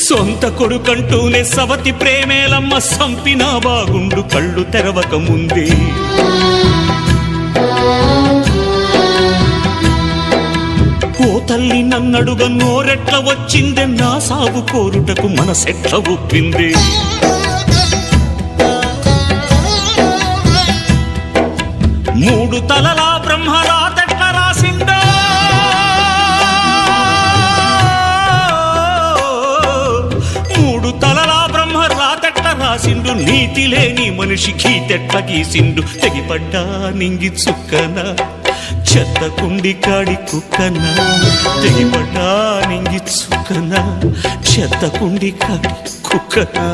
సొంత కొడుకంటూనే సవతి ప్రేమేలమ్మ సంపినా బాగుండు కళ్ళు తెరవక ముందే. ఓ తల్లి నన్నడుగ నోరెట్ల వచ్చిందే, నా సాగు కోరుటకు మనసెట్ల ఒప్పిందే. మూడు తలలా బ్రహ్మరాతెట్ల రాసిందో, మూడు తలలా బ్రహ్మరాతెట్ల రాసిండు. నీతి లేని మనిషి గీతెట్ల గీసిండు. తెగిపడ్డా నింగి చుక్కనా, చెత్త కుండి కాడి కుక్కనా. తెగిపడ్డా నింగి చుక్కనా, చెత్త కుండి కాడి కుక్కనా.